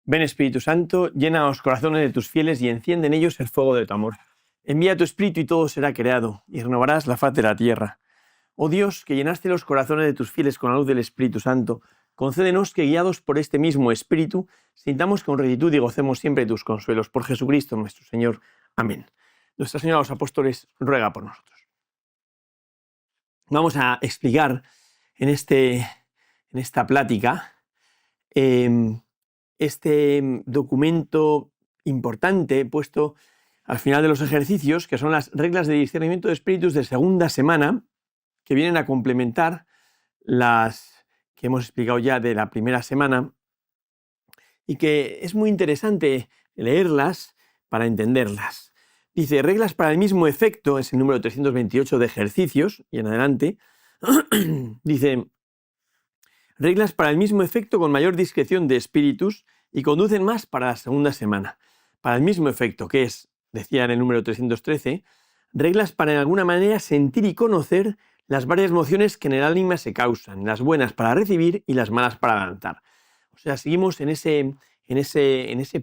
Ven Espíritu Santo, llena los corazones de tus fieles y enciende en ellos el fuego de tu amor. Envía tu Espíritu y todo será creado, y renovarás la faz de la tierra. Oh Dios, que llenaste los corazones de tus fieles con la luz del Espíritu Santo, concédenos que, guiados por este mismo Espíritu, sintamos con rectitud y gocemos siempre tus consuelos. Por Jesucristo nuestro Señor. Amén. Nuestra Señora de los Apóstoles ruega por nosotros. Vamos a explicar en esta plática este documento importante puesto al final de los ejercicios, que son las reglas de discernimiento de espíritus de segunda semana, que vienen a complementar las que hemos explicado ya de la primera semana, y que es muy interesante leerlas para entenderlas. Dice, reglas para el mismo efecto, es el número 328 de ejercicios, y en adelante, dice, reglas para el mismo efecto con mayor discreción de espíritus y conducen más para la segunda semana. Para el mismo efecto, que es, decía en el número 313, reglas para en alguna manera sentir y conocer las varias emociones que en el ánima se causan, las buenas para recibir y las malas para lanzar. O sea, seguimos en ese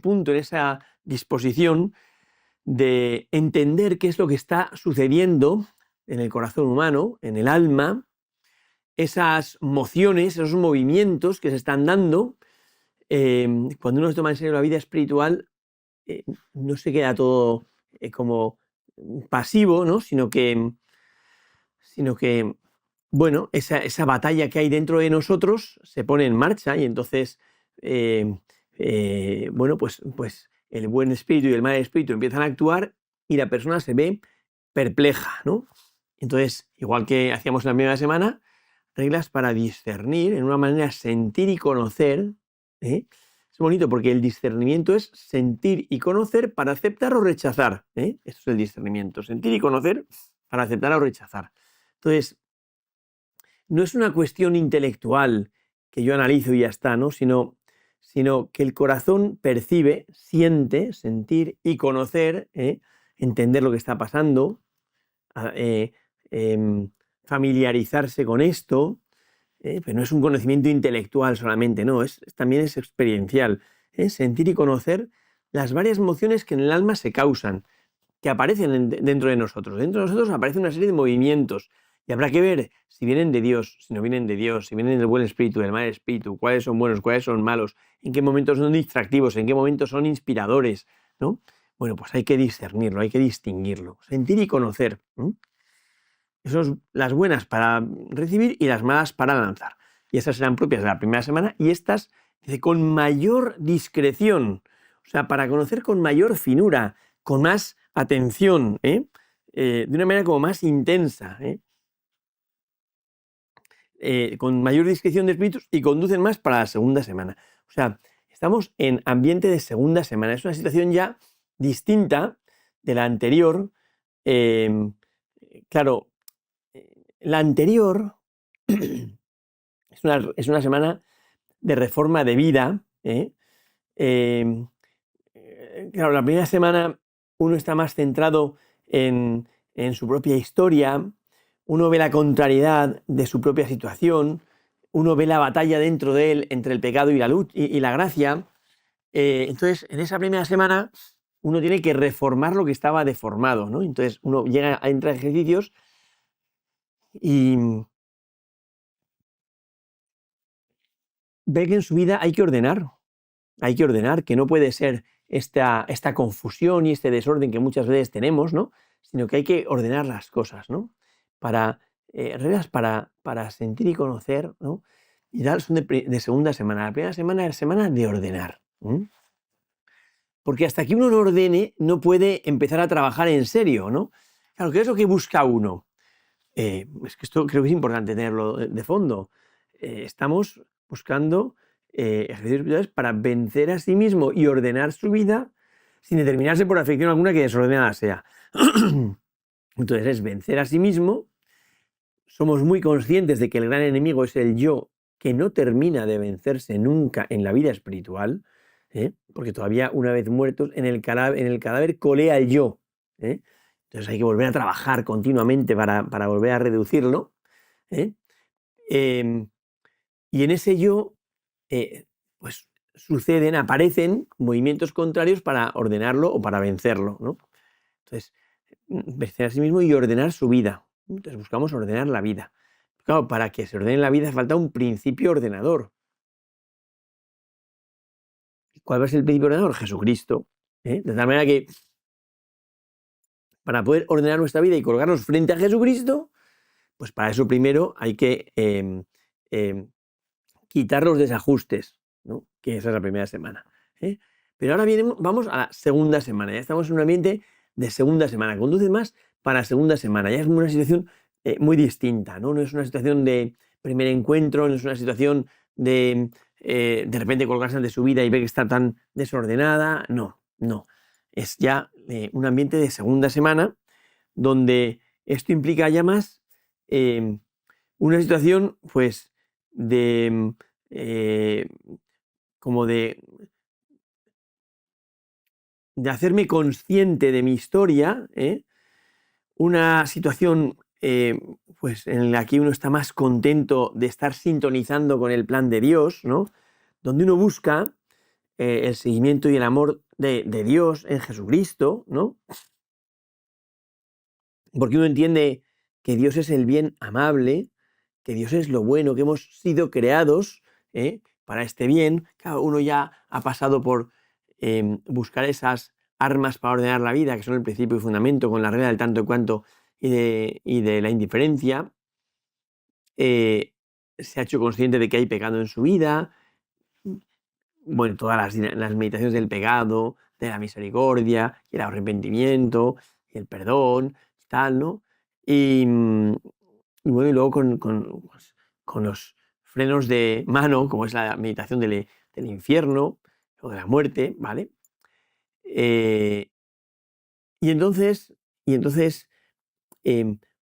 punto, en esa disposición de entender qué es lo que está sucediendo en el corazón humano, en el alma, esas mociones, esos movimientos que se están dando. Cuando uno se toma en serio la vida espiritual, no se queda todo como pasivo, ¿no? Sino que bueno, esa batalla que hay dentro de nosotros se pone en marcha y entonces, bueno, pues el buen espíritu y el mal espíritu empiezan a actuar y la persona se ve perpleja, ¿no? Entonces, igual que hacíamos en la primera semana, reglas para discernir, en una manera sentir y conocer. Es bonito porque el discernimiento es sentir y conocer para aceptar o rechazar. Eso es el discernimiento, sentir y conocer para aceptar o rechazar. Entonces, no es una cuestión intelectual que yo analizo y ya está, ¿no? Sino que el corazón percibe, siente, sentir y conocer, entender lo que está pasando, familiarizarse con esto, pero no es un conocimiento intelectual solamente, no, también es experiencial, sentir y conocer las varias emociones que en el alma se causan, que aparecen dentro de nosotros. Dentro de nosotros aparece una serie de movimientos y habrá que ver si vienen de Dios, si no vienen de Dios, si vienen del buen espíritu, del mal espíritu, cuáles son buenos, cuáles son malos, en qué momentos son distractivos, en qué momentos son inspiradores, ¿no? Bueno, pues hay que discernirlo, hay que distinguirlo, sentir y conocer. Esas son las buenas para recibir y las malas para lanzar. Y esas serán propias de la primera semana y estas, dice, con mayor discreción, o sea, para conocer con mayor finura, con más atención, de una manera como más intensa, con mayor discreción de espíritus y conducen más para la segunda semana. O sea, estamos en ambiente de segunda semana. Es una situación ya distinta de la anterior. Claro, la anterior es una semana de reforma de vida. Claro, la primera semana uno está más centrado en su propia historia, uno ve la contrariedad de su propia situación, uno ve la batalla dentro de él entre el pecado y la luz y la gracia. Entonces, en esa primera semana uno tiene que reformar lo que estaba deformado, ¿no? Entonces uno llega a entrar en ejercicios y ve que en su vida hay que ordenar, que no puede ser esta confusión y este desorden que muchas veces tenemos, ¿no? Sino que hay que ordenar las cosas, ¿no? Reglas para sentir y conocer, ¿no? Y tal son de segunda semana. La primera semana es semana de ordenar. Porque hasta que uno no ordene, no puede empezar a trabajar en serio, ¿no? Claro, ¿qué es lo que busca uno? Es que esto creo que es importante tenerlo de fondo. Estamos buscando ejercicios espirituales para vencer a sí mismo y ordenar su vida sin determinarse por afección alguna que desordenada sea. Entonces es vencer a sí mismo. Somos muy conscientes de que el gran enemigo es el yo, que no termina de vencerse nunca en la vida espiritual, porque todavía una vez muertos en el cadáver colea el yo. Entonces hay que volver a trabajar continuamente para volver a reducirlo. Y en ese yo, pues suceden, aparecen movimientos contrarios para ordenarlo o para vencerlo, ¿no? Entonces, vencer a sí mismo y ordenar su vida. Entonces buscamos ordenar la vida. Claro, para que se ordene la vida hace falta un principio ordenador. ¿Cuál va a ser el principio ordenador? Jesucristo. De tal manera que para poder ordenar nuestra vida y colgarnos frente a Jesucristo, pues para eso primero hay que quitar los desajustes, ¿no? Que esa es la primera semana. Pero ahora vamos a la segunda semana. Ya estamos en un ambiente de segunda semana. Conduce más para segunda semana. Ya es una situación muy distinta, ¿no? No es una situación de primer encuentro, no es una situación de repente colgarse ante su vida y ver que está tan desordenada. No, no. Es ya un ambiente de segunda semana donde esto implica ya más una situación, pues, de como de hacerme consciente de mi historia, una situación pues en la que uno está más contento de estar sintonizando con el plan de Dios, ¿no? Donde uno busca el seguimiento y el amor de Dios en Jesucristo, ¿no? Porque uno entiende que Dios es el bien amable, que Dios es lo bueno, que hemos sido creados para este bien. Claro, uno ya ha pasado por buscar esas armas para ordenar la vida, que son el principio y fundamento, con la regla del tanto y cuanto y de la indiferencia. Se ha hecho consciente de que hay pecado en su vida. Bueno, todas las meditaciones del pecado, de la misericordia, y el arrepentimiento, y el perdón, y tal, ¿no? Y bueno, y luego con los frenos de mano, como es la meditación del infierno o de la muerte, ¿vale? Y entonces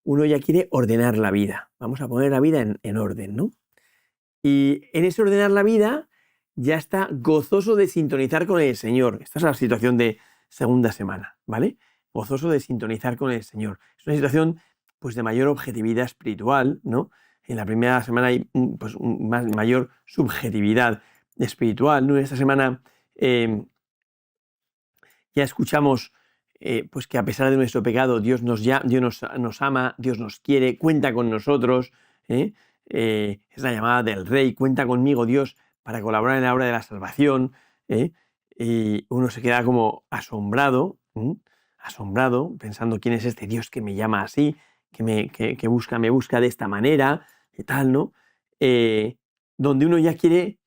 uno ya quiere ordenar la vida. Vamos a poner la vida en orden, ¿no? Y en ese ordenar la vida ya está gozoso de sintonizar con el Señor. Esta es la situación de segunda semana, ¿vale? Gozoso de sintonizar con el Señor. Es una situación pues de mayor objetividad espiritual, ¿no? En la primera semana hay pues, mayor subjetividad espiritual, ¿no? En esta semana ya escuchamos pues que a pesar de nuestro pecado Dios nos ama, Dios nos quiere, cuenta con nosotros. Es la llamada del Rey, cuenta conmigo Dios para colaborar en la obra de la salvación. Y uno se queda como asombrado, asombrado, pensando quién es este Dios que me llama así, que me busca de esta manera, y tal, ¿no? Donde uno ya quiere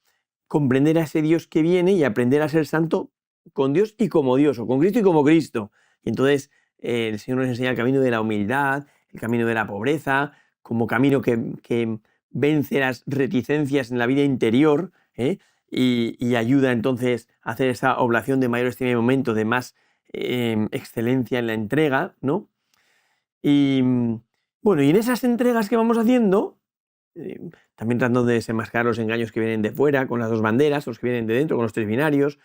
comprender a ese Dios que viene y aprender a ser santo con Dios y como Dios, o con Cristo y como Cristo. Y entonces el Señor nos enseña el camino de la humildad, el camino de la pobreza, como camino que vence las reticencias en la vida interior, y ayuda entonces a hacer esa oblación de mayor estima y momento, de más excelencia en la entrega, ¿no? Y bueno, y en esas entregas que vamos haciendo, también tratando de desenmascarar los engaños que vienen de fuera, con las dos banderas, los que vienen de dentro, con los tres binarios,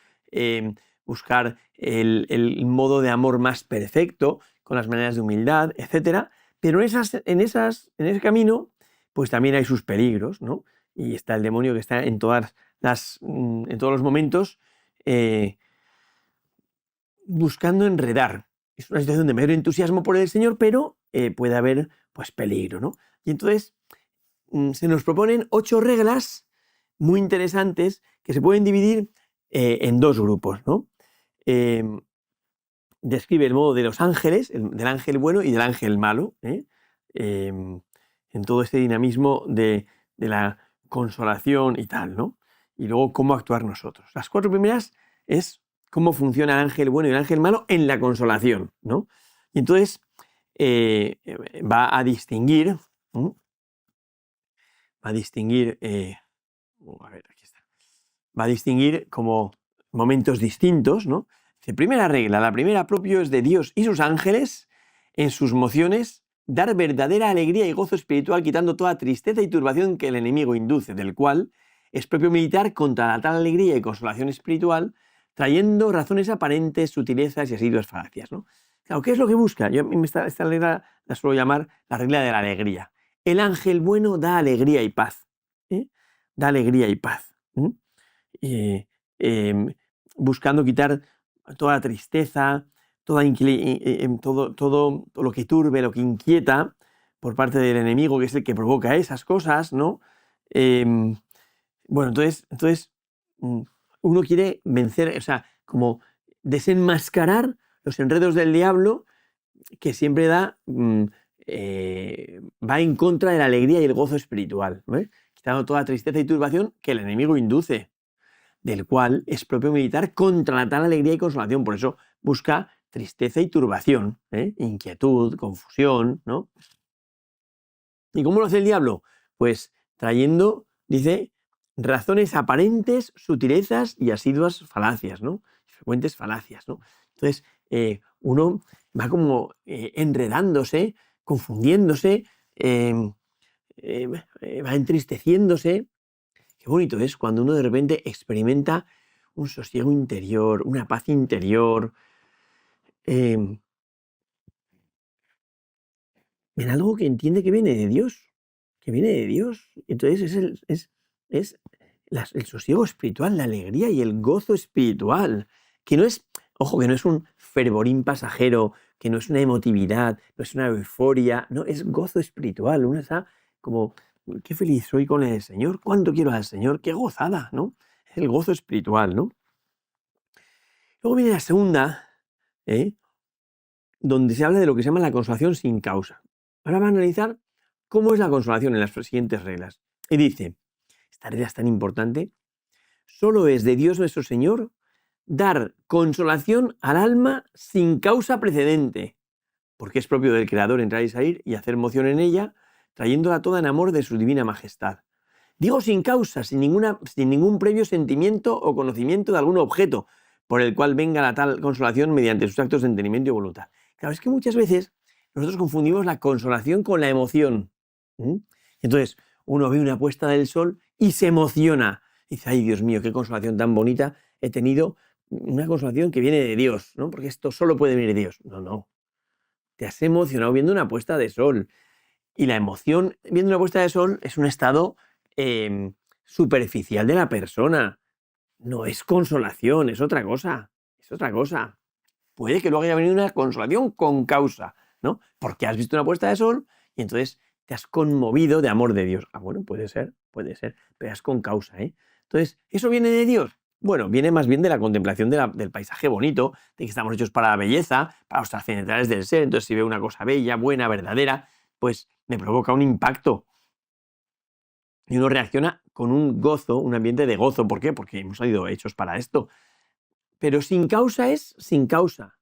buscar el modo de amor más perfecto, con las maneras de humildad, etc. Pero en ese camino, pues también hay sus peligros, ¿no? Y está el demonio que está en todos los momentos buscando enredar. Es una situación de mayor entusiasmo por el Señor, pero puede haber pues peligro, ¿no? Y entonces se nos proponen 8 reglas muy interesantes que se pueden dividir en 2 grupos, ¿no? Describe el modo de los ángeles, del ángel bueno y del ángel malo, en todo este dinamismo de la consolación y tal, ¿no? Y luego cómo actuar nosotros. Las 4 primeras es cómo funciona el ángel bueno y el ángel malo en la consolación, ¿no? Y entonces va a distinguir, va a distinguir como momentos distintos, ¿no? Dice, primera regla, la primera propio es de Dios y sus ángeles en sus mociones dar verdadera alegría y gozo espiritual, quitando toda tristeza y turbación que el enemigo induce, del cual es propio militar contra la tal alegría y consolación espiritual, trayendo razones aparentes, sutilezas y asiduas falacias, ¿no? Claro, ¿qué es lo que busca? Yo esta regla la suelo llamar la regla de la alegría. El ángel bueno da alegría y paz. Da alegría y paz. buscando quitar toda la tristeza, todo lo que turbe, lo que inquieta por parte del enemigo, que es el que provoca esas cosas, ¿no? Bueno, entonces uno quiere vencer, o sea, como desenmascarar los enredos del diablo, que siempre va en contra de la alegría y el gozo espiritual, ¿no? Quitando toda tristeza y turbación que el enemigo induce, del cual es propio militar contra la tal alegría y consolación. Por eso busca tristeza y turbación, inquietud, confusión, ¿no? ¿Y cómo lo hace el diablo? Pues trayendo, dice, razones aparentes, sutilezas y asiduas falacias, ¿no? Frecuentes falacias, ¿no? Entonces, uno va como enredándose, confundiéndose, va entristeciéndose. Qué bonito es cuando uno de repente experimenta un sosiego interior, una paz interior, en algo que entiende que viene de Dios, que viene de Dios. Entonces es el sosiego espiritual, la alegría y el gozo espiritual, que no es, ojo, que no es un fervorín pasajero, que no es una emotividad, no es una euforia, no, es gozo espiritual. Uno está como, qué feliz soy con el Señor, cuánto quiero al Señor, qué gozada, ¿no? Es el gozo espiritual, ¿no? Luego viene la segunda, donde se habla de lo que se llama la consolación sin causa. Ahora va a analizar cómo es la consolación en las siguientes reglas. Y dice, esta regla es tan importante, solo es de Dios nuestro Señor dar consolación al alma sin causa precedente, porque es propio del Creador entrar y salir y hacer moción en ella, trayéndola toda en amor de su divina majestad. Digo sin causa, sin ningún previo sentimiento o conocimiento de algún objeto por el cual venga la tal consolación mediante sus actos de entendimiento y voluntad. Claro, es que muchas veces nosotros confundimos la consolación con la emoción. Entonces, uno ve una puesta del sol y se emociona. Dice, ay, Dios mío, qué consolación tan bonita he tenido, una consolación que viene de Dios, ¿no? Porque esto solo puede venir de Dios. No, no. Te has emocionado viendo una puesta de sol. Y la emoción viendo una puesta de sol es un estado superficial de la persona. No es consolación, es otra cosa. Es otra cosa. Puede que luego haya venido una consolación con causa, ¿no? Porque has visto una puesta de sol y entonces te has conmovido de amor de Dios. Ah, bueno, puede ser, pero es con causa, ¿eh? Entonces, ¿eso viene de Dios? Bueno, viene más bien de la contemplación del paisaje bonito, de que estamos hechos para la belleza, para los trascendentales del ser. Entonces, si veo una cosa bella, buena, verdadera, pues me provoca un impacto. Y uno reacciona con un gozo, un ambiente de gozo. ¿Por qué? Porque hemos sido hechos para esto. Pero sin causa es sin causa.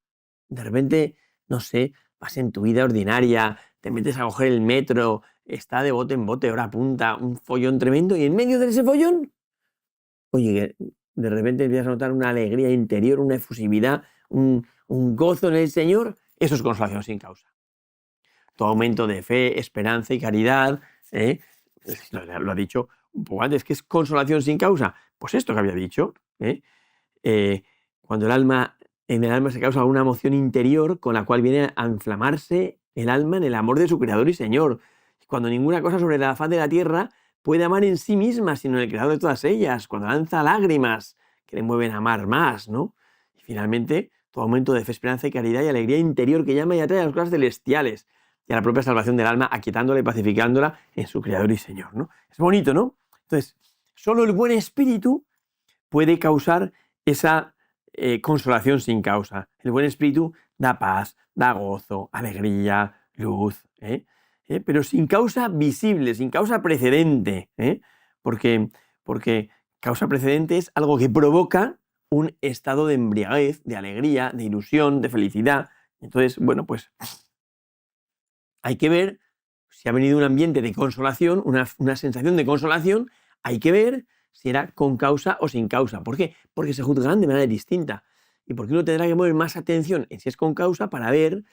De repente, no sé, vas en tu vida ordinaria, te metes a coger el metro, está de bote en bote, hora punta, un follón tremendo, y en medio de ese follón, oye, de repente empiezas a notar una alegría interior, una efusividad, un gozo en el Señor. Eso es consolación sin causa. Todo aumento de fe, esperanza y caridad, lo ha dicho un poco antes, ¿qué es consolación sin causa? Pues esto que había dicho, cuando en el alma se causa alguna emoción interior con la cual viene a inflamarse el alma en el amor de su Creador y Señor. Cuando ninguna cosa sobre la faz de la tierra puede amar en sí misma, sino en el Creador de todas ellas. Cuando lanza lágrimas que le mueven a amar más, ¿no? Y finalmente, todo aumento de fe, esperanza y caridad y alegría interior que llama y atrae a las cosas celestiales y a la propia salvación del alma, aquietándola y pacificándola en su Creador y Señor, ¿no? Es bonito, ¿no? Entonces, solo el buen espíritu puede causar esa consolación sin causa. El buen espíritu da paz, da gozo, alegría, luz, pero sin causa visible, sin causa precedente, porque causa precedente es algo que provoca un estado de embriaguez, de alegría, de ilusión, de felicidad. Entonces, bueno, pues hay que ver si ha venido un ambiente de consolación, una sensación de consolación, hay que ver si era con causa o sin causa. ¿Por qué? Porque se juzgarán de manera distinta. Y porque uno tendrá que poner más atención en si es con causa para ver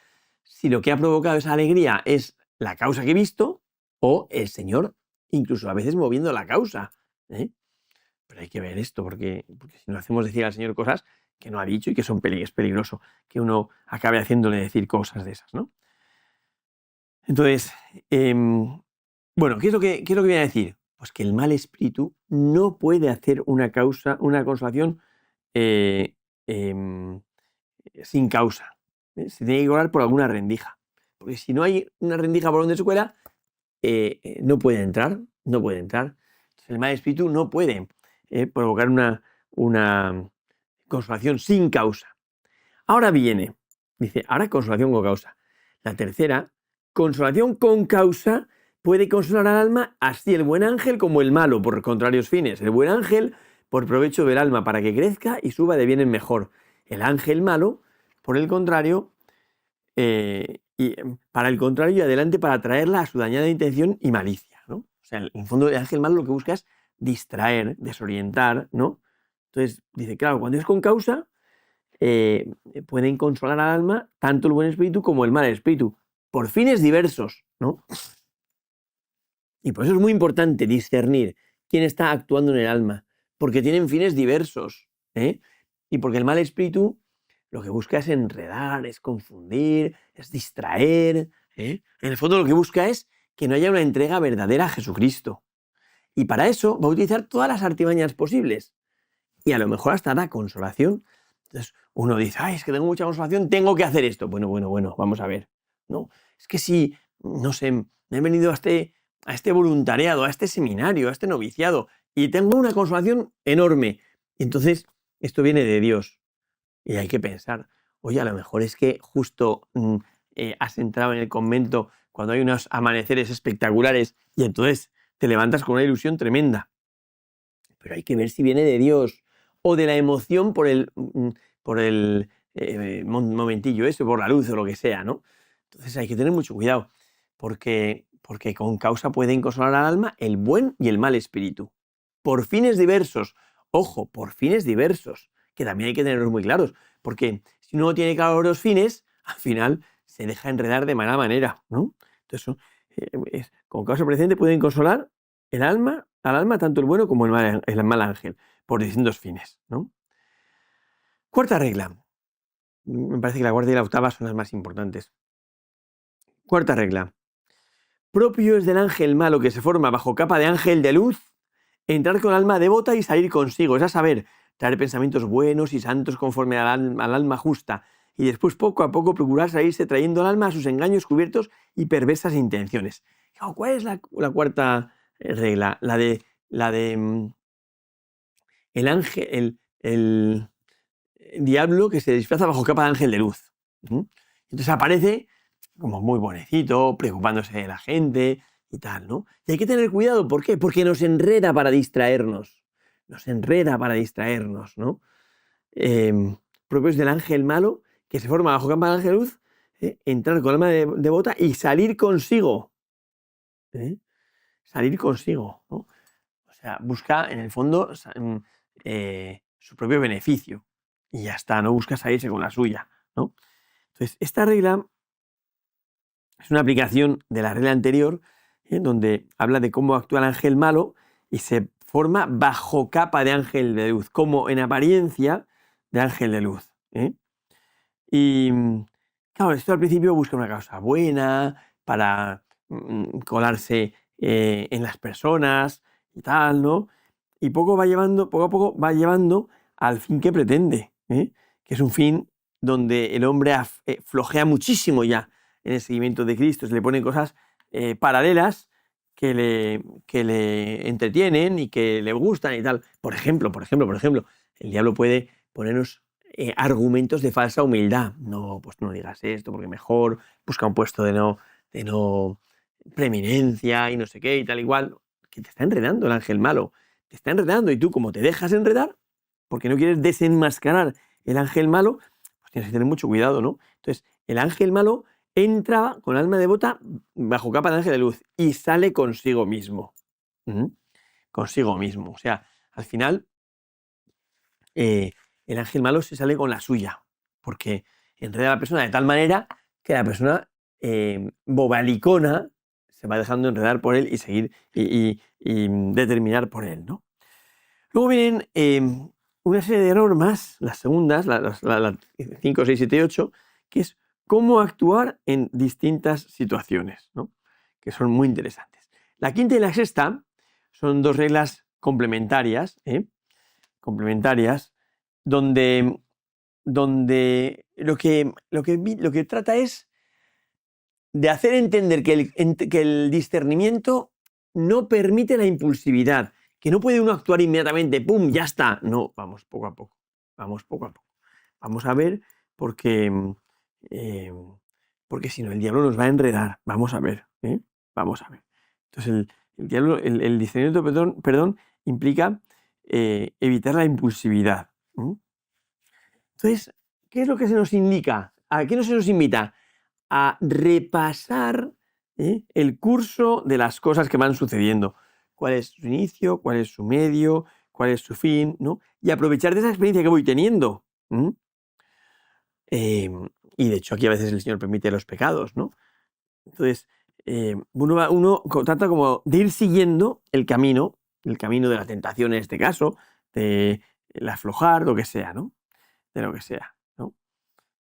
si lo que ha provocado esa alegría es la causa que he visto o el Señor, incluso a veces moviendo la causa. Pero hay que ver esto, porque si no hacemos decir al Señor cosas que no ha dicho y que es peligroso que uno acabe haciéndole decir cosas de esas, ¿no? Entonces, bueno, ¿qué es lo que viene a decir? Pues que el mal espíritu no puede hacer una consolación em, sin causa. Se tiene que colar por alguna rendija. Porque si no hay una rendija por donde se cuela, no puede entrar. No puede entrar. Entonces, el mal espíritu no puede provocar una consolación sin causa. Ahora viene, dice, ahora consolación con causa. La tercera, consolación con causa, puede consolar al alma así el buen ángel como el malo, por contrarios fines. El buen ángel por provecho del alma para que crezca y suba de bien en mejor. El ángel malo, por el contrario, para el contrario y adelante para traerla a su dañada intención y malicia, ¿no? O sea, en el fondo el ángel malo lo que busca es distraer, desorientar, ¿no? Entonces, dice, claro, cuando es con causa, pueden consolar al alma tanto el buen espíritu como el mal espíritu, por fines diversos, ¿no? Y por eso es muy importante discernir quién está actuando en el alma, porque tienen fines diversos, ¿eh? Y porque el mal espíritu lo que busca es enredar, es confundir, es distraer, ¿eh? En el fondo lo que busca es que no haya una entrega verdadera a Jesucristo. Y para eso va a utilizar todas las artimañas posibles. Y a lo mejor hasta da consolación. Entonces uno dice, ay, es que tengo mucha consolación, tengo que hacer esto. Bueno, vamos a ver. No, es que si, no sé, me he venido a este voluntariado, a este seminario, a este noviciado, y tengo una consolación enorme. Y entonces, esto viene de Dios. Y hay que pensar, oye, a lo mejor es que justo has entrado en el convento cuando hay unos amaneceres espectaculares y entonces te levantas con una ilusión tremenda. Pero hay que ver si viene de Dios o de la emoción por el momentillo ese, por la luz o lo que sea, ¿no? Entonces hay que tener mucho cuidado, porque con causa pueden consolar al alma el buen y el mal espíritu, por fines diversos. Ojo, por fines diversos, que también hay que tenerlos muy claros, porque si uno tiene claros los fines, al final se deja enredar de mala manera, ¿no? Entonces, con causa presente pueden consolar al alma tanto el bueno como el mal ángel, por distintos fines, ¿no? Cuarta regla. Me parece que la cuarta y la octava son las más importantes. Cuarta regla. Propio es del ángel malo que se forma bajo capa de ángel de luz, entrar con alma devota y salir consigo, es a saber, traer pensamientos buenos y santos conforme al alma justa, y después poco a poco procurar salirse trayendo al alma a sus engaños cubiertos y perversas intenciones. ¿Cuál es la cuarta regla? La de el ángel, el diablo que se disfraza bajo capa de ángel de luz. Entonces aparece como muy bonecito, preocupándose de la gente y tal, ¿no? Y hay que tener cuidado, ¿por qué? Porque nos enreda para distraernos. Nos enreda para distraernos, ¿no? Propio es del ángel malo que se forma bajo capa de ángel de luz, entrar con alma devota y salir consigo. Salir consigo, ¿no? O sea, busca en el fondo su propio beneficio y ya está, no busca salirse con la suya, ¿no? Entonces, esta regla es una aplicación de la regla anterior, donde habla de cómo actúa el ángel malo y se forma bajo capa de ángel de luz, como en apariencia de ángel de luz. Y claro, esto al principio busca una causa buena para colarse en las personas y tal, ¿no? Y poco a poco va llevando al fin que pretende, que es un fin donde el hombre flojea muchísimo ya en el seguimiento de Cristo, se le ponen cosas paralelas que le entretienen y que le gustan y tal. Por ejemplo, el diablo puede ponernos argumentos de falsa humildad. No, pues no digas esto porque mejor busca un puesto de no preeminencia y no sé qué y tal igual. Que te está enredando el ángel malo. Te está enredando y tú, como te dejas enredar, porque no quieres desenmascarar el ángel malo, pues tienes que tener mucho cuidado, ¿no? Entonces, el ángel malo entra con alma devota bajo capa de ángel de luz y sale consigo mismo. Consigo mismo. O sea, al final, el ángel malo se sale con la suya, porque enreda a la persona de tal manera que la persona bobalicona se va dejando enredar por él y seguir y determinar por él, ¿no? Luego vienen una serie de normas, las segundas, las 5, 6, 7 y 8, que es cómo actuar en distintas situaciones, ¿no? Que son muy interesantes. La quinta y la sexta son dos reglas complementarias, complementarias, donde lo que trata es de hacer entender que el discernimiento no permite la impulsividad, que no puede uno actuar inmediatamente, ¡pum!, ya está. No, vamos poco a poco, vamos poco a poco. Vamos a ver porque si no el diablo nos va a enredar. Vamos a ver, ¿eh? Vamos a ver. Entonces el discernimiento, perdón, implica evitar la impulsividad. Entonces, ¿qué es lo que se nos indica? ¿A qué no se nos invita? A repasar el curso de las cosas que van sucediendo. ¿Cuál es su inicio? ¿Cuál es su medio? ¿Cuál es su fin? ¿No? Y aprovechar de esa experiencia que voy teniendo. Y de hecho aquí a veces el Señor permite los pecados, ¿no? Entonces, uno trata como de ir siguiendo el camino de la tentación en este caso, de el aflojar, lo que sea, ¿no? De lo que sea, ¿no?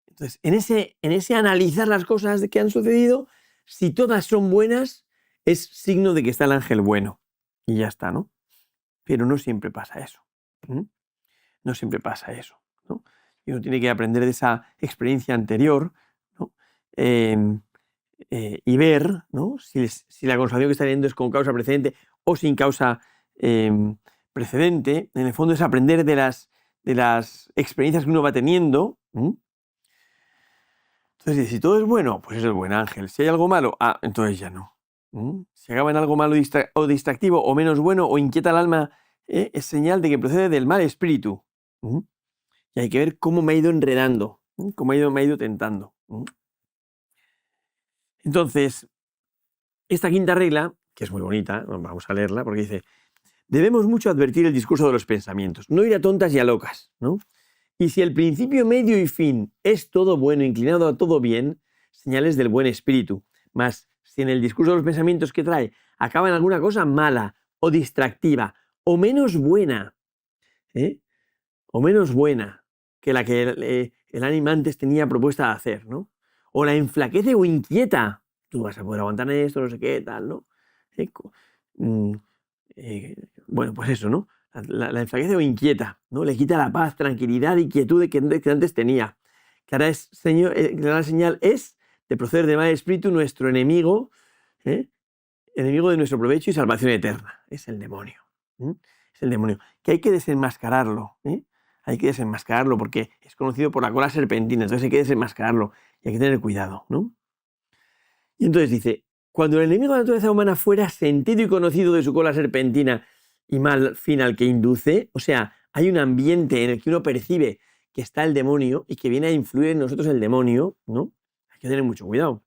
Entonces, en ese analizar las cosas que han sucedido, si todas son buenas, es signo de que está el ángel bueno. Y ya está, ¿no? Pero no siempre pasa eso. No siempre pasa eso, ¿no? Y uno tiene que aprender de esa experiencia anterior, ¿no? Y ver, ¿no?, si la consagración que está teniendo es con causa precedente o sin causa precedente. En el fondo es aprender de las experiencias que uno va teniendo. Entonces, si todo es bueno, pues es el buen ángel. Si hay algo malo, entonces ya no. Si acaba en algo malo o distractivo o menos bueno o inquieta el alma, es señal de que procede del mal espíritu. Y hay que ver cómo me ha ido enredando, cómo me ha ido tentando. Entonces, esta quinta regla, que es muy bonita, vamos a leerla, porque dice: debemos mucho advertir el discurso de los pensamientos, no ir a tontas y a locas, ¿no? Y si el principio, medio y fin es todo bueno, inclinado a todo bien, señales del buen espíritu. Mas si en el discurso de los pensamientos que trae acaba en alguna cosa mala o distractiva o menos buena, o menos buena que la que el ánima antes tenía propuesta de hacer, ¿no? O la enflaquece o inquieta, tú vas a poder aguantar esto, no sé qué, tal, ¿no? Bueno, pues eso, ¿no? La enflaquece o inquieta, ¿no? Le quita la paz, tranquilidad y quietud que antes tenía. Clara señal es de proceder del mal espíritu nuestro enemigo, enemigo de nuestro provecho y salvación eterna. Es el demonio. Es el demonio. Que hay que desenmascararlo. Hay que desenmascararlo porque es conocido por la cola serpentina. Entonces hay que desenmascararlo y hay que tener cuidado, ¿no? Y entonces dice: cuando el enemigo de la naturaleza humana fuera sentido y conocido de su cola serpentina y mal fin al que induce, o sea, hay un ambiente en el que uno percibe que está el demonio y que viene a influir en nosotros el demonio, ¿no? Hay que tener mucho cuidado.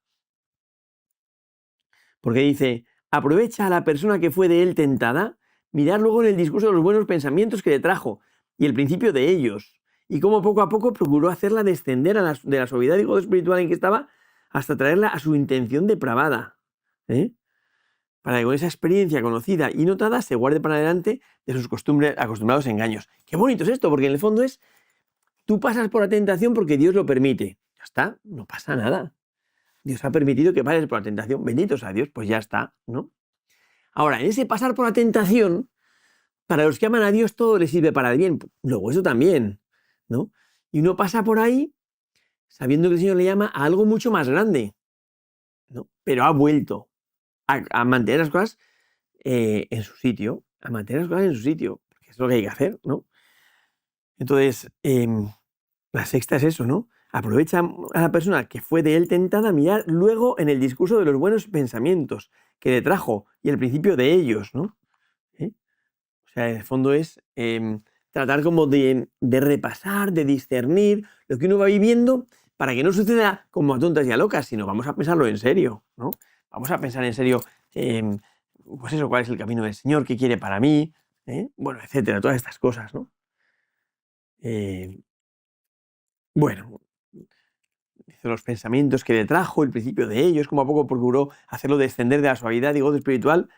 Porque dice: aprovecha a la persona que fue de él tentada, mirar luego en el discurso de los buenos pensamientos que le trajo y el principio de ellos, y cómo poco a poco procuró hacerla descender de la suavidad y gozo espiritual en que estaba hasta traerla a su intención depravada, para que con esa experiencia conocida y notada se guarde para adelante de sus acostumbrados engaños. Qué bonito es esto, porque en el fondo es: tú pasas por la tentación porque Dios lo permite. Ya está, no pasa nada. Dios ha permitido que pases por la tentación. Bendito sea Dios, pues ya está, ¿no? Ahora, en ese pasar por la tentación, para los que aman a Dios todo les sirve para el bien. Luego eso también, ¿no? Y uno pasa por ahí sabiendo que el Señor le llama a algo mucho más grande, ¿no? Pero ha vuelto a mantener las cosas en su sitio, a mantener las cosas en su sitio, porque es lo que hay que hacer, ¿no? Entonces, la sexta es eso, ¿no? Aprovecha a la persona que fue de él tentada a mirar luego en el discurso de los buenos pensamientos que le trajo y el principio de ellos, ¿no? O sea, en el fondo es tratar como de repasar, de discernir lo que uno va viviendo para que no suceda como a tontas y a locas, sino vamos a pensarlo en serio, ¿no? Vamos a pensar en serio, pues eso, cuál es el camino del Señor, qué quiere para mí, bueno, etcétera, todas estas cosas, ¿no? Bueno, dice los pensamientos que le trajo, el principio de ellos, como a poco procuró hacerlo descender de la suavidad y gozo espiritual,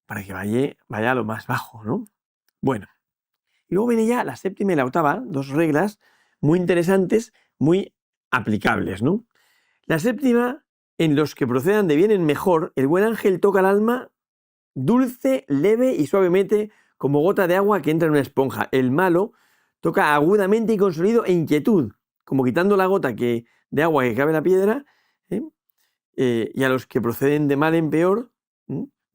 para que vaya a lo más bajo, ¿no? Bueno, y luego viene ya la séptima y la octava, dos reglas muy interesantes, muy aplicables, ¿no? La séptima: en los que procedan de bien en mejor, el buen ángel toca el alma dulce, leve y suavemente como gota de agua que entra en una esponja. El malo toca agudamente y con sonido e inquietud, como quitando la gota de agua que cabe en la piedra, ¿eh? Y a los que proceden de mal en peor,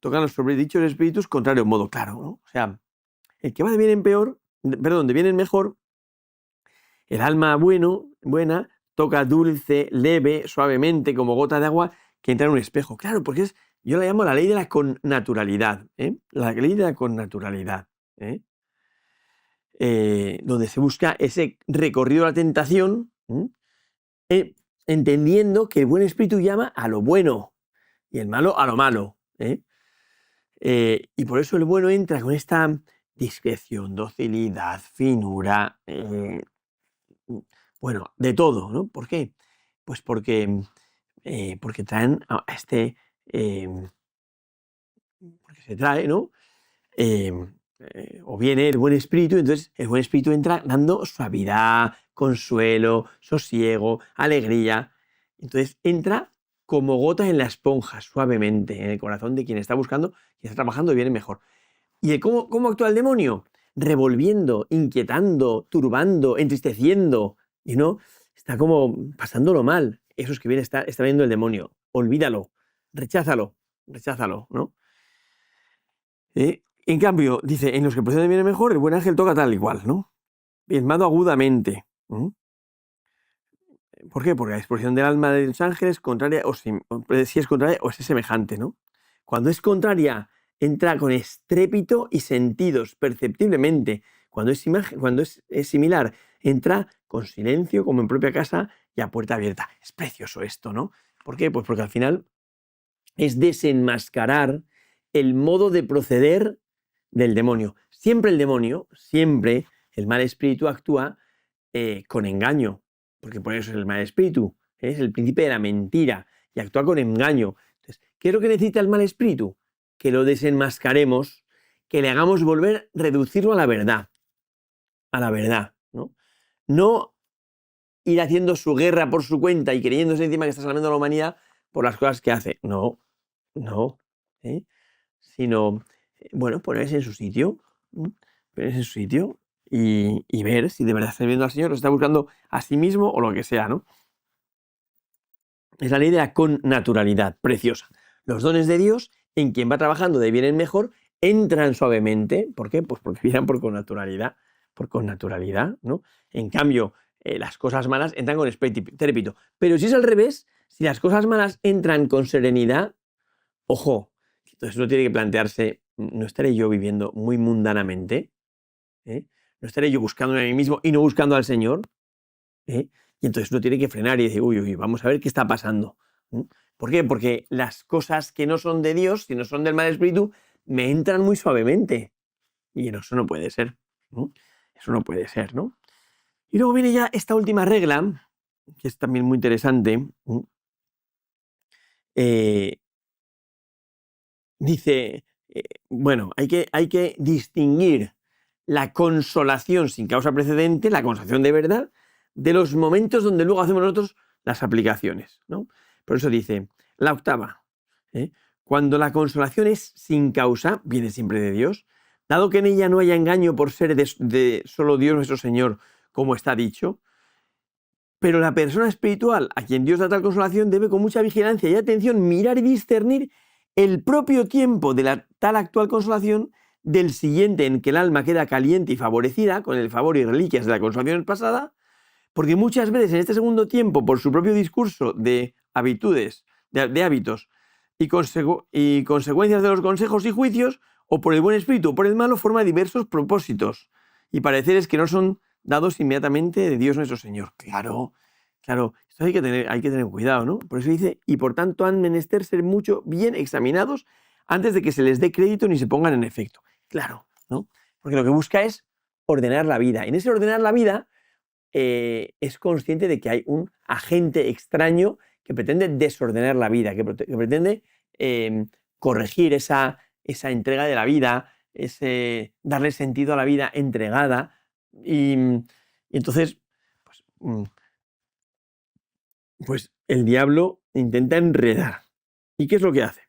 tocan los sobredichos espíritus contrario modo, claro, ¿no? O sea, el que va de bien en peor, perdón, de bien en mejor, el alma buena, toca dulce, leve, suavemente, como gota de agua que entra en un espejo. Claro, porque yo la llamo la ley de la connaturalidad, ¿eh? La ley de la connaturalidad, ¿eh? Donde se busca ese recorrido de la tentación, entendiendo que el buen espíritu llama a lo bueno y el malo a lo malo, ¿eh? Y por eso el bueno entra con esta discreción, docilidad, finura, bueno, de todo, ¿no? ¿Por qué? Pues porque traen a porque se trae, ¿no? O viene el buen espíritu, entonces el buen espíritu entra dando suavidad, consuelo, sosiego, alegría. Entonces entra como gota en la esponja, suavemente, en el corazón de quien está buscando, quien está trabajando y viene mejor. ¿Y cómo actúa el demonio? Revolviendo, inquietando, turbando, entristeciendo, y no, está como pasándolo mal. Eso es que viene, está viendo el demonio. Olvídalo, recházalo, ¿no? En cambio, dice, en los que proceden viene mejor, el buen ángel toca tal y cual, ¿no? Diezmado agudamente. ¿Por qué? Porque la disposición del alma de los ángeles contraria, si es contraria o es semejante, ¿no? Cuando es contraria, entra con estrépito y sentidos, perceptiblemente. Cuando es similar, entra con silencio, como en propia casa, y a puerta abierta. Es precioso esto, ¿no? ¿Por qué? Pues porque al final es desenmascarar el modo de proceder del demonio. Siempre el demonio, siempre el mal espíritu actúa con engaño, porque por eso es el mal espíritu, es el príncipe de la mentira y actúa con engaño. Entonces, ¿qué es lo que necesita el mal espíritu? Que lo desenmascaremos, que le hagamos volver, reducirlo a la verdad, ¿no? No ir haciendo su guerra por su cuenta y creyéndose encima que está salvando a la humanidad por las cosas que hace. No, ¿eh? Sino, bueno, ponerse en su sitio, y ver si de verdad está viendo al Señor o está buscando a sí mismo o lo que sea, ¿no? Es la ley de la connaturalidad, preciosa. Los dones de Dios, en quien va trabajando de bien en mejor, entran suavemente. ¿Por qué? Pues porque vienen por connaturalidad, ¿no? En cambio, las cosas malas entran con estrépito. Pero si es al revés, si las cosas malas entran con serenidad, ojo, entonces uno tiene que plantearse, ¿no estaré yo viviendo muy mundanamente? ¿No estaré yo buscándome a mí mismo y no buscando al Señor? Y entonces uno tiene que frenar y decir, uy, vamos a ver qué está pasando. ¿Por qué? Porque las cosas que no son de Dios, que no son del mal espíritu, me entran muy suavemente. Y eso no puede ser. Eso no puede ser, ¿no? Y luego viene ya esta última regla, que es también muy interesante. Dice, bueno, hay que distinguir la consolación sin causa precedente, la consolación de verdad, de los momentos donde luego hacemos nosotros las aplicaciones, ¿no? Por eso dice, la octava, cuando la consolación es sin causa, viene siempre de Dios, dado que en ella no haya engaño por ser de solo Dios nuestro Señor, como está dicho, pero la persona espiritual a quien Dios da tal consolación debe con mucha vigilancia y atención mirar y discernir el propio tiempo de la tal actual consolación del siguiente en que el alma queda caliente y favorecida con el favor y reliquias de la consolación pasada, porque muchas veces en este segundo tiempo, por su propio discurso de habitudes, de hábitos y consecuencias de los consejos y juicios, o por el buen espíritu o por el malo, forma diversos propósitos y pareceres que no son dados inmediatamente de Dios nuestro Señor. Claro, esto hay que tener cuidado, ¿no? Por eso dice, y por tanto han menester ser mucho bien examinados antes de que se les dé crédito ni se pongan en efecto. Claro, ¿no? Porque lo que busca es ordenar la vida. En ese ordenar la vida es consciente de que hay un agente extraño que pretende desordenar la vida, que pretende corregir esa entrega de la vida, darle sentido a la vida entregada. Y entonces, pues el diablo intenta enredar. ¿Y qué es lo que hace?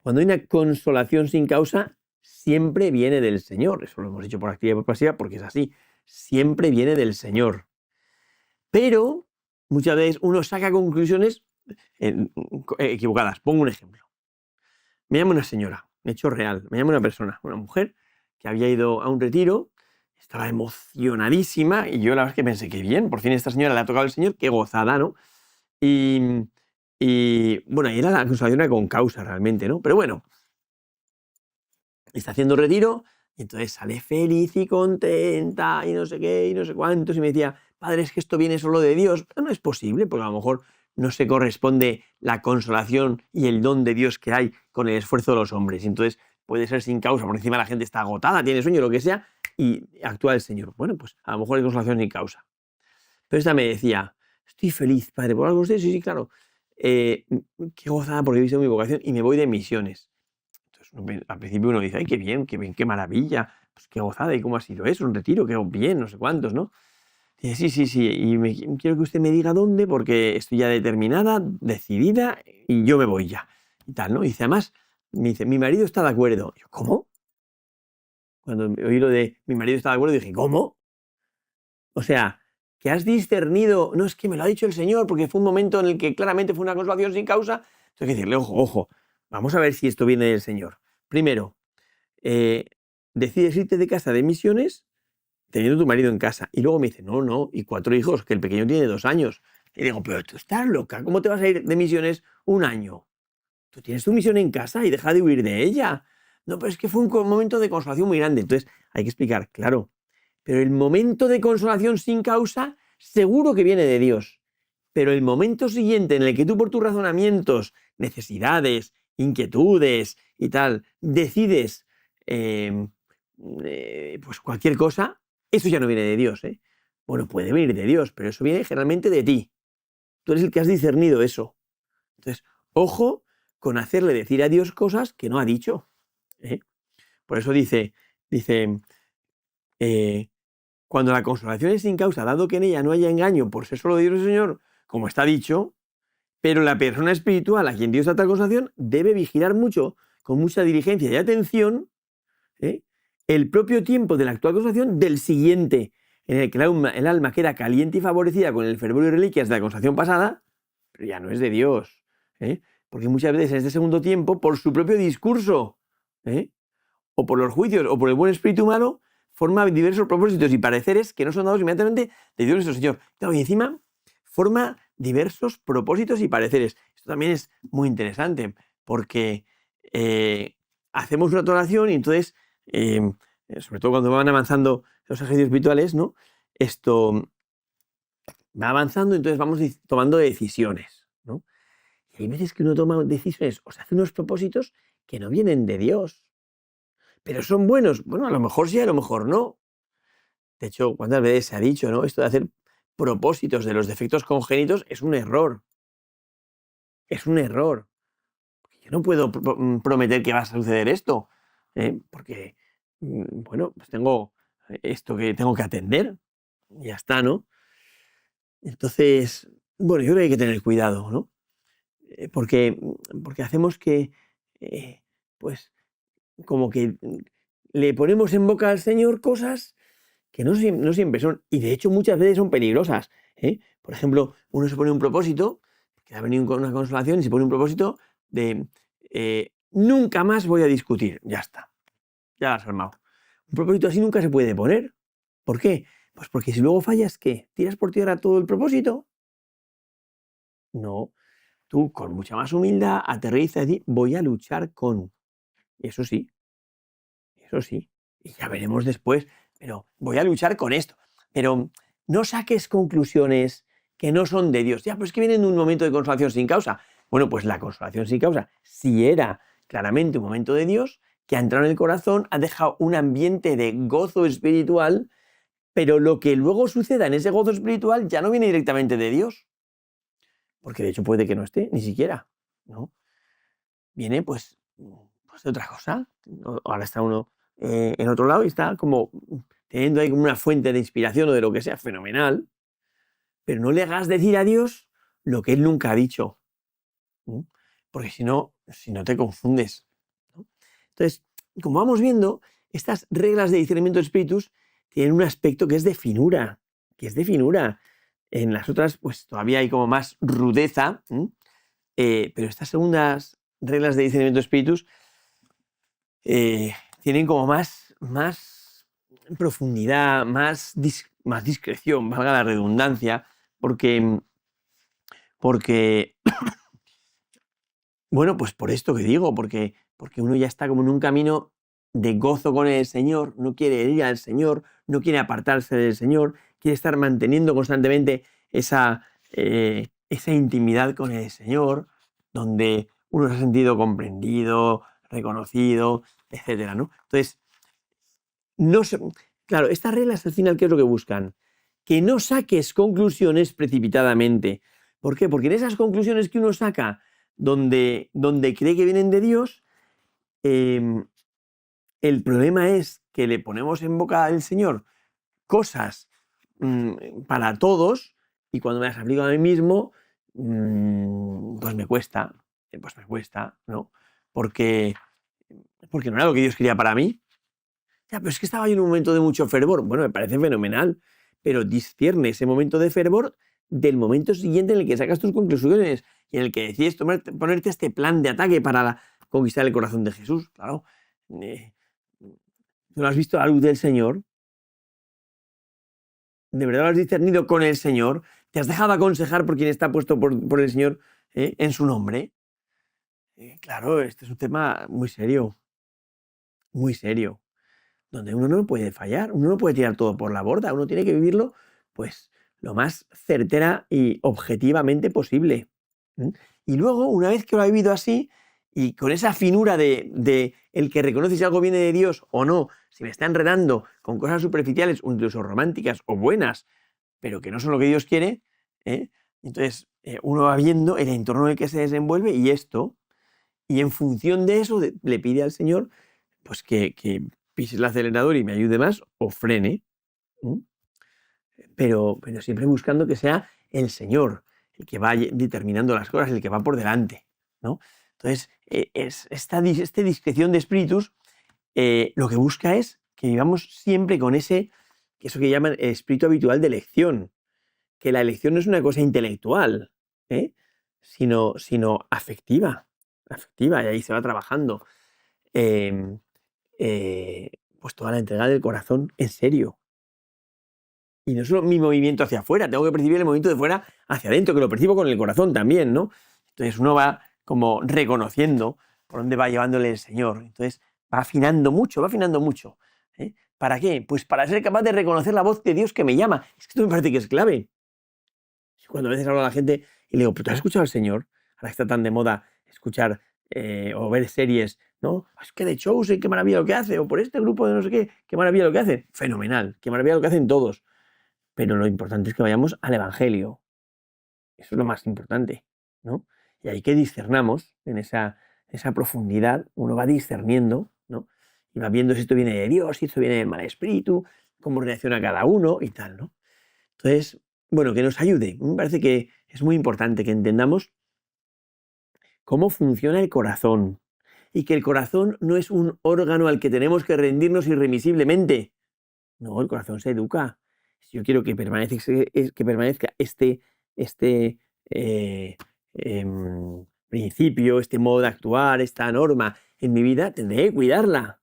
Cuando hay una consolación sin causa, siempre viene del Señor. Eso lo hemos dicho por activa y por pasiva porque es así. Siempre viene del Señor. Pero muchas veces uno saca conclusiones equivocadas. Pongo un ejemplo. Me llama una señora, un hecho real, me llama una persona, una mujer, que había ido a un retiro, estaba emocionadísima, y yo la verdad es que pensé, qué bien, por fin esta señora le ha tocado el Señor, qué gozada, ¿no? Y, bueno, y era la consolación con causa realmente, ¿no? Pero bueno, está haciendo retiro, y entonces sale feliz y contenta, y no sé qué, y no sé cuántos, y me decía, padre, es que esto viene solo de Dios. Pero no es posible, porque a lo mejor no se corresponde la consolación y el don de Dios que hay con el esfuerzo de los hombres. Y entonces puede ser sin causa, por encima la gente está agotada, tiene sueño, lo que sea, y actúa el Señor. Bueno, pues a lo mejor hay consolación sin causa. Pero esta me decía, estoy feliz, padre, por algo usted, sí, sí, claro. Qué gozada porque he visto mi vocación y me voy de misiones. Entonces, al principio uno dice, ay, qué bien, qué maravilla, pues qué gozada, ¿y cómo ha sido eso? Un retiro, qué bien, no sé cuántos, ¿no? Dice, sí, sí, sí, y quiero que usted me diga dónde, porque estoy ya determinada, decidida, y yo me voy ya. Y tal, ¿no? Y dice, además, me dice, mi marido está de acuerdo. Y yo, ¿cómo? Cuando oí lo de mi marido está de acuerdo, dije, ¿cómo? O sea, que has discernido, no es que me lo ha dicho el Señor, porque fue un momento en el que claramente fue una consolación sin causa. Entonces hay que decirle, ojo, ojo, vamos a ver si esto viene del Señor. Primero, eh, decides irte de casa de misiones teniendo tu marido en casa. Y luego me dice, no, no, y 4 hijos, que el pequeño tiene 2 años. Y digo, pero tú estás loca, ¿cómo te vas a ir de misiones un año? Tú tienes tu misión en casa y deja de huir de ella. No, pero es que fue un momento de consolación muy grande. Entonces hay que explicar, claro, pero el momento de consolación sin causa seguro que viene de Dios. Pero el momento siguiente en el que tú por tus razonamientos, necesidades, inquietudes y tal, decides pues cualquier cosa, eso ya no viene de Dios, ¿eh? Bueno, puede venir de Dios, pero eso viene generalmente de ti. Tú eres el que has discernido eso. Entonces, ojo con hacerle decir a Dios cosas que no ha dicho, ¿eh? Por eso dice cuando la consolación es sin causa, dado que en ella no haya engaño por ser solo de Dios el Señor, como está dicho, pero la persona espiritual a quien Dios da tal consolación debe vigilar mucho, con mucha diligencia y atención, ¿eh? el propio tiempo de la actual consolación del siguiente, en el que el alma queda caliente y favorecida con el fervor y reliquias de la consolación pasada, pero ya no es de Dios, ¿eh? Porque muchas veces en este segundo tiempo, por su propio discurso, ¿eh? o por los juicios, o por el buen espíritu humano, forma diversos propósitos y pareceres que no son dados inmediatamente de Dios nuestro Señor. Claro, y encima forma diversos propósitos y pareceres. Esto también es muy interesante, porque hacemos una oración y entonces, sobre todo cuando van avanzando los ejercicios espirituales, ¿no? Esto va avanzando y entonces vamos tomando decisiones, ¿no? Y hay veces que uno toma decisiones o se hace unos propósitos que no vienen de Dios. ¿Pero son buenos? Bueno, a lo mejor sí, a lo mejor no. De hecho, ¿cuántas veces se ha dicho, no? Esto de hacer propósitos de los defectos congénitos es un error. Es un error. Yo no puedo prometer que va a suceder esto, porque, bueno, pues tengo esto que tengo que atender. Y ya está, ¿no? Entonces, bueno, yo creo que hay que tener cuidado, ¿no? Porque hacemos que, pues, como que le ponemos en boca al Señor cosas que no siempre son, y de hecho muchas veces son peligrosas, ¿eh? Por ejemplo, uno se pone un propósito, que ha venido con una consolación y se pone un propósito de nunca más voy a discutir, ya está, ya lo has armado. Un propósito así nunca se puede poner. ¿Por qué? Pues porque si luego fallas, ¿qué? ¿Tiras por tierra todo el propósito? No, tú con mucha más humildad aterriza y dices, voy a luchar con, eso sí, y ya veremos después, pero voy a luchar con esto. Pero no saques conclusiones que no son de Dios. Ya, pues que viene en un momento de consolación sin causa. Bueno, pues la consolación sin causa, si era claramente un momento de Dios, que ha entrado en el corazón, ha dejado un ambiente de gozo espiritual, pero lo que luego suceda en ese gozo espiritual ya no viene directamente de Dios. Porque de hecho puede que no esté, ni siquiera, ¿no? Viene pues de otra cosa. Ahora está uno en otro lado y está como teniendo ahí como una fuente de inspiración o de lo que sea, fenomenal, pero no le hagas decir a Dios lo que Él nunca ha dicho, ¿no? Porque si no te confundes, ¿no? Entonces, como vamos viendo, estas reglas de discernimiento de espíritus tienen un aspecto que es de finura, En las otras, pues todavía hay como más rudeza, pero estas segundas reglas de discernimiento de espíritus tienen como más profundidad, más discreción, valga la redundancia, porque bueno, pues por esto que digo, porque uno ya está como en un camino de gozo con el Señor, no quiere ir al Señor, no quiere apartarse del Señor, quiere estar manteniendo constantemente esa intimidad con el Señor, donde uno se ha sentido comprendido, reconocido, etcétera, ¿no? Entonces, claro, estas reglas al final, ¿qué es lo que buscan? Que no saques conclusiones precipitadamente. ¿Por qué? Porque en esas conclusiones que uno saca donde cree que vienen de Dios, el problema es que le ponemos en boca al Señor cosas para todos y cuando me las aplico a mí mismo, pues me cuesta, ¿no? Porque no era lo que Dios quería para mí. Ya, pero es que estaba yo en un momento de mucho fervor. Bueno, me parece fenomenal, pero discierne ese momento de fervor del momento siguiente en el que sacas tus conclusiones y en el que decides ponerte este plan de ataque para conquistar el corazón de Jesús. Claro, ¿tú lo has visto a la luz del Señor? ¿De verdad lo has discernido con el Señor? ¿Te has dejado aconsejar por quien está puesto por el Señor en su nombre? Claro, este es un tema muy serio, donde uno no puede fallar, uno no puede tirar todo por la borda, uno tiene que vivirlo pues lo más certera y objetivamente posible. Y luego, una vez que lo ha vivido así, y con esa finura de el que reconoce si algo viene de Dios o no, si me está enredando con cosas superficiales o incluso románticas o buenas, pero que no son lo que Dios quiere, entonces uno va viendo el entorno en el que se desenvuelve y en función de eso le pide al Señor pues que pise el acelerador y me ayude más o frene. Pero siempre buscando que sea el Señor el que va determinando las cosas, el que va por delante, ¿no? Entonces, esta discreción de espíritus lo que busca es que vivamos siempre con eso que llaman el espíritu habitual de elección, que la elección no es una cosa intelectual, sino afectiva, y ahí se va trabajando. Em, pues toda la entrega del corazón en serio. Y no solo mi movimiento hacia afuera, tengo que percibir el movimiento de fuera hacia adentro, que lo percibo con el corazón también, ¿no? Entonces uno va como reconociendo por dónde va llevándole el Señor. Entonces va afinando mucho. ¿Para qué? Pues para ser capaz de reconocer la voz de Dios que me llama. Es que esto me parece que es clave. Cuando a veces hablo a la gente y le digo, ¿pero tú has escuchado al Señor? Ahora está tan de moda escuchar o ver series, ¿no? Es que de Chosen, qué maravilla lo que hace, o por este grupo de no sé qué maravilla lo que hace. Fenomenal, qué maravilla lo que hacen todos. Pero lo importante es que vayamos al Evangelio. Eso es lo más importante, ¿no? Y ahí que discernamos en esa profundidad, uno va discerniendo, ¿no? Y va viendo si esto viene de Dios, si esto viene del mal espíritu, cómo reacciona cada uno y tal, ¿no? Entonces, bueno, que nos ayude. Me parece que es muy importante que entendamos cómo funciona el corazón y que el corazón no es un órgano al que tenemos que rendirnos irremisiblemente. No, el corazón se educa. Si yo quiero que permanezca este principio, este modo de actuar, esta norma en mi vida, tendré que cuidarla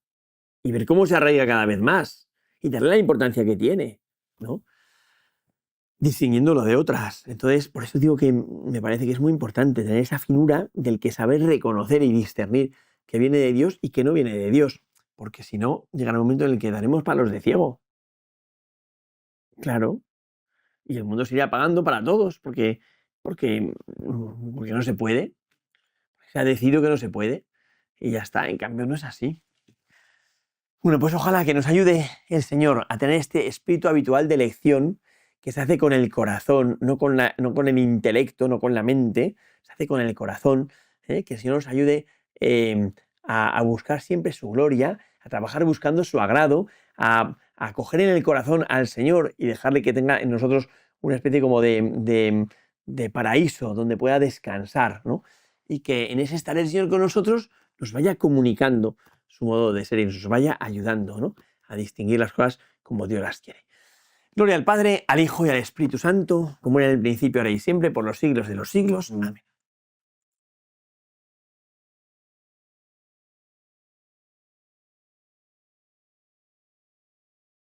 y ver cómo se arraiga cada vez más y darle la importancia que tiene, ¿no? Distinguiéndolo de otras. Entonces, por eso digo que me parece que es muy importante tener esa finura del que saber reconocer y discernir que viene de Dios y que no viene de Dios, porque si no, llegará un momento en el que daremos palos de ciego. Claro, y el mundo se irá apagando para todos, porque no se puede. Se ha decidido que no se puede y ya está. En cambio, no es así. Bueno, pues ojalá que nos ayude el Señor a tener este espíritu habitual de elección que se hace con el corazón, no con el intelecto, no con la mente, se hace con el corazón, que el Señor nos ayude a buscar siempre su gloria, a trabajar buscando su agrado, a coger en el corazón al Señor y dejarle que tenga en nosotros una especie como de paraíso donde pueda descansar, ¿no? Y que en ese estar el Señor con nosotros nos vaya comunicando su modo de ser y nos vaya ayudando, ¿no?, a distinguir las cosas como Dios las quiere. Gloria al Padre, al Hijo y al Espíritu Santo, como era en el principio, ahora y siempre, por los siglos de los siglos. Amén.